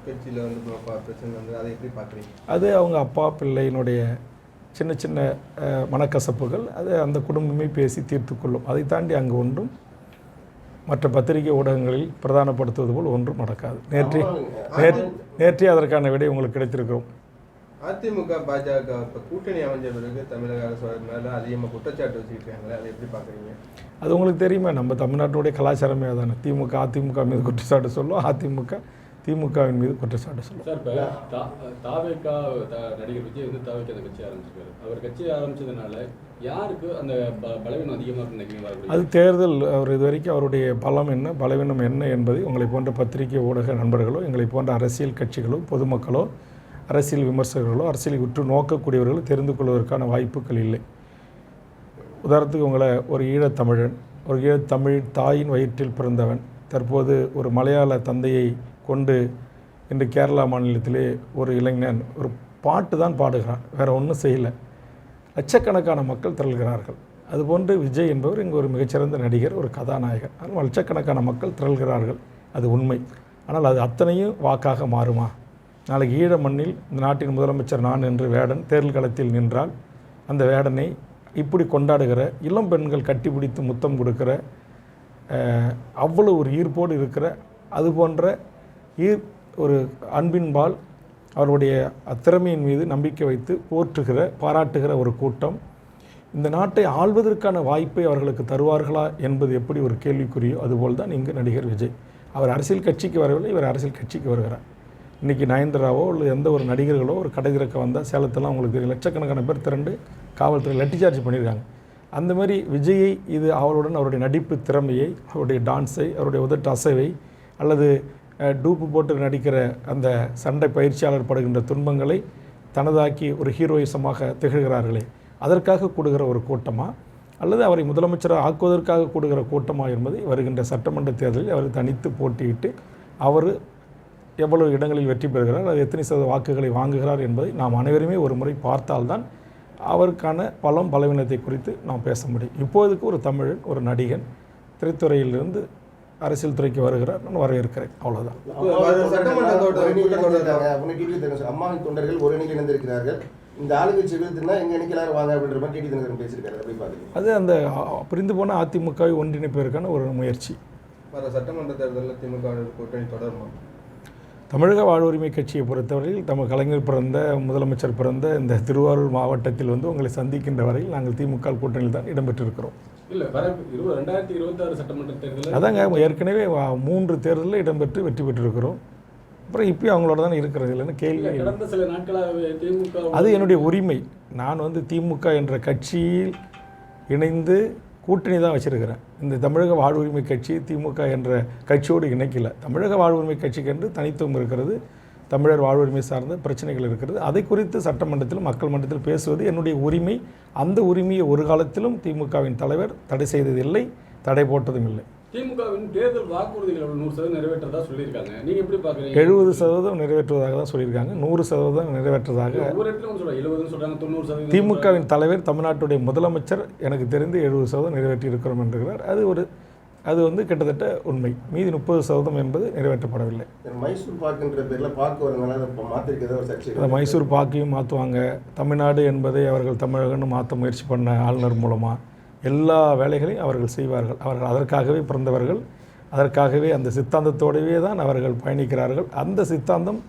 கட்சியில் வந்து பிரச்சனை வந்து அதை எப்படி பார்க்குறீங்க? அது அவங்க அப்பா பிள்ளையினுடைய சின்ன சின்ன மனக்கசப்புகள், அது அந்த குடும்பமே பேசி தீர்த்து கொள்ளும். அதை தாண்டி அங்கே ஒன்றும் மற்ற பத்திரிகை ஊடகங்களில் பிரதானப்படுத்துவது போல் ஒன்றும் நடக்காது. நேற்றே அதற்கான விடை உங்களுக்கு கிடைத்திருக்கிறோம். அதிமுக பாஜக இப்போ கூட்டணி அமைஞ்ச பிறகு தமிழக அரசு மேலே அதிகமாக குற்றச்சாட்டு வச்சுருக்காங்களே, அதை எப்படி பார்க்குறீங்க? அது உங்களுக்கு தெரியுமே, நம்ம தமிழ்நாட்டுடைய கலாச்சாரமே அதானே. திமுக அதிமுக மீது குற்றச்சாட்டு சொல்லும், அதிமுக திமுகவின் மீது குற்றச்சாட்டு சொல்லும். சார், இப்போ தாவேகா நடிகர் விஜய் வந்து தாவேகா அந்த கட்சி ஆரம்பிச்சிருக்காரு. அவர் கட்சி ஆரம்பிச்சதுனால யாருக்கு அந்த பலவீனம் அதிகமாக நினைக்கிறீங்க? அது தேர்தல். அவர் இது வரைக்கும் அவருடைய பலம் என்ன பலவீனம் என்ன என்பதை உங்களை போன்ற பத்திரிகை ஊடக நண்பர்களோ, எங்களை போன்ற அரசியல் கட்சிகளோ, பொதுமக்களோ, அரசியல் விமர்சகர்களோ, அரசியலை உற்று நோக்கக்கூடியவர்களோ தெரிந்து கொள்வதற்கான வாய்ப்புகள் இல்லை. உதாரணத்துக்கு உங்களை ஒரு ஈழத்தமிழன், ஒரு ஈழத்தமிழ் தாயின் வயிற்றில் பிறந்தவன், தற்போது ஒரு மலையாள தந்தையை கொண்டு இன்று கேரளா மாநிலத்திலே ஒரு இளைஞன் ஒரு பாட்டு தான் பாடுகிறான், வேறு ஒன்றும் செய்யலை. லட்சக்கணக்கான மக்கள் திரள்கிறார்கள். அதுபோன்று விஜய் என்பவர் இங்கே ஒரு மிகச்சிறந்த நடிகர், ஒரு கதாநாயகர். ஆனால் லட்சக்கணக்கான மக்கள் திரள்கிறார்கள், அது உண்மை. ஆனால் அது அத்தனையும் வாக்காக மாறுமா? நாளைக்கு ஈழ மண்ணில் இந்த நாட்டின் முதலமைச்சர் நான் என்று வேடன் தேர்தல் களத்தில் நின்றால், அந்த வேடனை இப்படி கொண்டாடுகிற இளம் பெண்கள் கட்டிப்பிடித்து முத்தம் கொடுக்கிற, அவ்வளோ ஒரு ஈர்ப்போடு இருக்கிற, அது போன்ற ஒரு அன்பின்பால் அவருடைய திறமையின் மீது நம்பிக்கை வைத்து போற்றுகிற பாராட்டுகிற ஒரு கூட்டம் இந்த நாட்டை ஆள்வதற்கான வாய்ப்பை அவர்களுக்கு தருவார்களா என்பது எப்படி ஒரு கேள்விக்குறியோ அதுபோல் தான் இங்கு நடிகர் விஜய். அவர் அரசியல் கட்சிக்கு வரவில்லை, இவர் அரசியல் கட்சிக்கு வருகிறார். இன்றைக்கி நயன்தாராவோ இல்லை எந்த ஒரு நடிகர்களோ ஒரு கடை திறக்க வந்தால் சேலத்தெல்லாம் உங்களுக்கு தெரியும், லட்சக்கணக்கான பேர் திரண்டு காவல்துறை லட்டி சார்ஜ் பண்ணியிருக்காங்க. அந்த மாதிரி விஜயை இது அவளுடன் அவருடைய நடிப்பு திறமையை, அவருடைய டான்ஸை, அவருடைய உதட்டு அசைவை, அல்லது டூப்பு போட்டு நடிக்கிற அந்த சண்டை பயிற்சியாளர் படுகின்ற துன்பங்களை தனதாக்கி ஒரு ஹீரோயிசமாக திகழ்கிறார்களே, அதற்காக கூடுகிற ஒரு கூட்டமாக, அல்லது அவரை முதலமைச்சராக ஆக்குவதற்காக கூடுகிற கூட்டமாக என்பதை வருகின்ற சட்டமன்ற தேர்தலில் அவர் தனித்து போட்டியிட்டு அவர் எவ்வளவு இடங்களில் வெற்றி பெறுகிறார், அது எத்தனை சதவீத வாக்குகளை வாங்குகிறார் என்பதை நாம் அனைவருமே ஒரு முறை பார்த்தால்தான் அவருக்கான பலம் பலவீனத்தை குறித்து நாம் பேச முடியும். இப்போதுக்கு ஒரு தமிழன், ஒரு நடிகன் திரைத்துறையிலிருந்து அரசியல் துறைக்கு வருகிறார், நான் வரவேற்கிறேன். அவ்வளோதான். அம்மாவின் தொண்டர்கள் ஒரு அணியில் இணைந்திருக்கிறார்கள், இந்த ஆளுங்கட்சி விருதுனா எங்க அணிக்கலாக வாங்க அப்படின்ற மாதிரி டிடி தினகரன் பேசியிருக்காரு. அப்படி பார்க்குறீங்க? அது அந்த பிரிந்து போன அதிமுகவை ஒன்றிணைப்பதற்கான ஒரு முயற்சி. வர சட்டமன்ற தேர்தலில் திமுக கூட்டணி தொடருமா? தமிழக வாழ்வுரிமை கட்சியை பொறுத்தவரையில் நம்ம கலைஞர் பிறந்த, முதலமைச்சர் பிறந்த இந்த திருவாரூர் மாவட்டத்தில் வந்து உங்களை சந்திக்கின்ற வரையில் நாங்கள் திமுக கூட்டணியில் தான் இடம்பெற்றிருக்கிறோம். இல்லை, வர 2026 சட்டமன்ற தேர்தலில் அதாங்க ஏற்கனவே 3 தேர்தலில் இடம்பெற்று வெற்றி பெற்றிருக்கிறோம். அப்புறம் இப்போயும் அவங்களோட தான் இருக்கிறது இல்லைன்னு கேள்வி. கடந்த சில நாட்களாகவே திமுக அது என்னுடைய உரிமை. நான் வந்து திமுக என்ற கட்சியில் இணைந்து கூட்டணி தான் வச்சுருக்கிறேன். இந்த தமிழக வாழ்வுரிமை கட்சி திமுக என்ற கட்சியோடு இணைக்கல. தமிழக வாழ்வுரிமை கட்சிக்கு என்று தனித்துவம் இருக்கிறது, தமிழர் வாழ்வுரிமை சார்ந்த பிரச்சனைகள் இருக்கிறது. அதை குறித்து சட்டமன்றத்தில் மக்கள் மன்றத்தில் பேசுவது என்னுடைய உரிமை. அந்த உரிமையை ஒரு காலத்திலும் திமுகவின் தலைவர் தடை செய்ததில்லை, தடை போட்டதும் இல்லை. திமுகவின் தேர்தல் வாக்குறுதிகள் 100% நிறைவேற்றதா சொல்லியிருக்காங்க. நீங்கள் எப்படி பார்க்குறீங்க? 70% நிறைவேற்றுவதாக தான் சொல்லியிருக்காங்க, 100% நிறைவேற்றதாக. ஒவ்வொரு இடத்துல சொல்கிறாங்க 70 சொல்கிறாங்க, 90%. திமுகவின் தலைவர் தமிழ்நாட்டுடைய முதலமைச்சர் எனக்கு தெரிந்து 70% நிறைவேற்றி இருக்கிறோம் என்கிறார். அது வந்து கிட்டத்தட்ட உண்மை. மீதி 30% என்பது நிறைவேற்றப்படவில்லை. மைசூர் பாக்குன்ற பேரில் பாக்கு வரதுனால மாற்றிருக்கிறத ஒரு சர்ச்சை. அந்த மைசூர் பாக்கையும் மாற்றுவாங்க. தமிழ்நாடு என்பதை அவர்கள் தமிழகன்னு மாற்ற முயற்சி பண்ண ஆளுநர் மூலமாக எல்லா வேலைகளையும் அவர்கள் செய்வார்கள். அவர்கள் அதற்காகவே பிறந்தவர்கள், அதற்காகவே அந்த சித்தாந்தத்தோடவே தான் அவர்கள் பயணிக்கிறார்கள். அந்த சித்தாந்தம்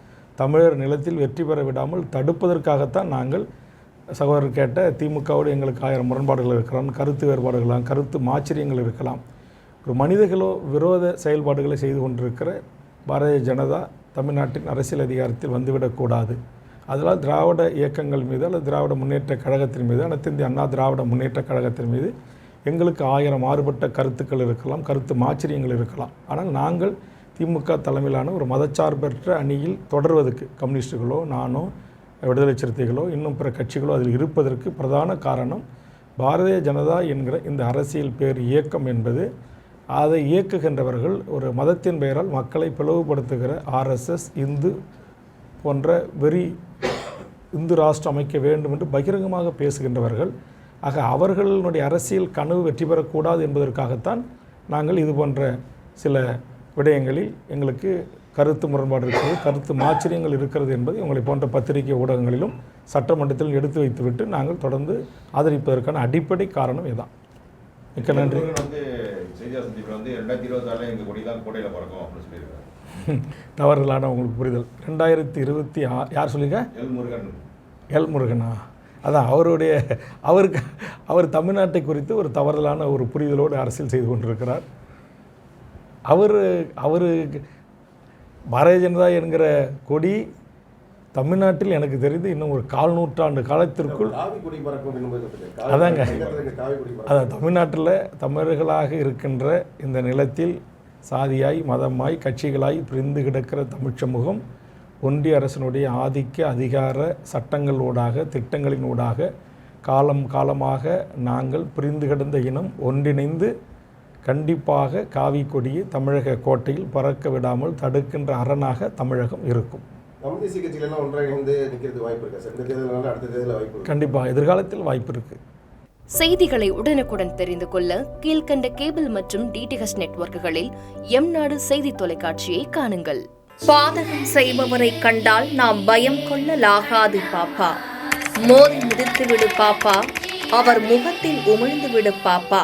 தமிழர் நிலத்தில் வெற்றி பெற விடாமல் தடுப்பதற்காகத்தான் நாங்கள் சகோதரர் கேட்ட திமுகவோடு எங்களுக்கு 1000 முரண்பாடுகள் இருக்கலாம், கருத்து வேறுபாடுகளாம், கருத்து மாச்சரியங்கள் இருக்கலாம். ஒரு மனிதர்களோ விரோத செயல்பாடுகளை செய்து கொண்டிருக்கிற பாரதிய ஜனதா தமிழ்நாட்டின் அரசியல் அதிகாரத்தில் வந்துவிடக்கூடாது. அதனால் திராவிட இயக்கங்கள் மீது அல்லது திராவிட முன்னேற்ற கழகத்தின் மீது, அனைத்து இந்திய அண்ணா திராவிட முன்னேற்ற கழகத்தின் மீது எங்களுக்கு 1000 மாறுபட்ட கருத்துக்கள் இருக்கலாம், கருத்து மாச்சரியங்கள் இருக்கலாம். ஆனால் நாங்கள் திமுக தலைமையிலான ஒரு மதச்சார்பற்ற அணியில் தொடர்வதற்கு கம்யூனிஸ்டுகளோ நானோ விடுதலை சிறுத்தைகளோ இன்னும் பிற கட்சிகளோ அதில் இருப்பதற்கு பிரதான காரணம் பாரதிய ஜனதா என்கிற இந்த அரசியல் பேர் இயக்கம் என்பது. அதை இயக்குகின்றவர்கள் ஒரு மதத்தின் பெயரால் மக்களை பிளவுபடுத்துகிற RSS, இந்து போன்ற இந்து ராஷ்டிரம் அமைக்க வேண்டும் என்று பகிரங்கமாக பேசுகின்றவர்கள். ஆக அவர்களுடைய அரசியல் கனவு வெற்றி பெறக்கூடாது என்பதற்காகத்தான் நாங்கள் இது போன்ற சில விடயங்களில் எங்களுக்கு கருத்து முரண்பாடு இருக்கிறது, கருத்து மாச்சரியங்கள் இருக்கிறது என்பதை உங்களை போன்ற பத்திரிகை ஊடகங்களிலும் சட்டமன்றத்திலும் எடுத்து வைத்துவிட்டு நாங்கள் தொடர்ந்து ஆதரிப்பதற்கான அடிப்படை காரணம் இதுதான். மிக்க நன்றி. வந்து செய்தியாளர் சந்திப்பில் வந்து 2024 எங்கள் கொடி தான் கோட்டையில் பறக்கும் அப்படின்னு சொல்லியிருக்காரு. தவறுதலான உங்களுக்கு புரிதல். 2026 யார் சொல்லிங்க? எல் முருகனா? அதான் அவர் தமிழ்நாட்டை குறித்து ஒரு தவறுதலான ஒரு புரிதலோடு அரசியல் செய்து கொண்டிருக்கிறார். அவர் பாரதிய ஜனதா என்கிற கொடி தமிழ்நாட்டில் எனக்கு தெரிந்து இன்னும் ஒரு 4 நூற்றாண்டு காலத்திற்குள் அதாங்க. அதான் தமிழ்நாட்டில் தமிழர்களாக இருக்கின்ற இந்த நிலத்தில் சாதியாய் மதமாய் கட்சிகளாய் பிரிந்து கிடக்கிற தமிழ் சமூகம் ஒன்றிய அரசினுடைய ஆதிக்க அதிகார சட்டங்களூடாக திட்டங்களினூடாக காலம் காலமாக நாங்கள் பிரிந்து கிடந்த இனம் ஒன்றிணைந்து கண்டிப்பாக காவி கொடியை தமிழக கோட்டையில் பறக்க விடாமல் தடுக்கின்ற அரணாக தமிழகம் இருக்கும். கண்டிப்பாக எதிர்காலத்தில் வாய்ப்பு இருக்கு. செய்திகளை உடனுக்குடன் தெரிந்து கொள்ள கீழ்கண்ட கேபிள் மற்றும் டிடிஎச் நெட்வொர்க்குகளில் எம்நாடு செய்தி தொலைக்காட்சியை காணுங்கள். பாதகம் செய்பவரை கண்டால் நாம் பயம் கொள்ளலாகாது பாப்பா. மோதி மிதித்து விடு பாப்பா, அவர் முகத்தில் உமிழ்ந்து விடு பாப்பா.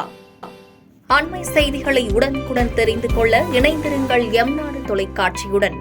அண்மை செய்திகளை உடனுக்குடன் தெரிந்து கொள்ள இணைந்திருங்கள் எம்நாடு தொலைக்காட்சியுடன்.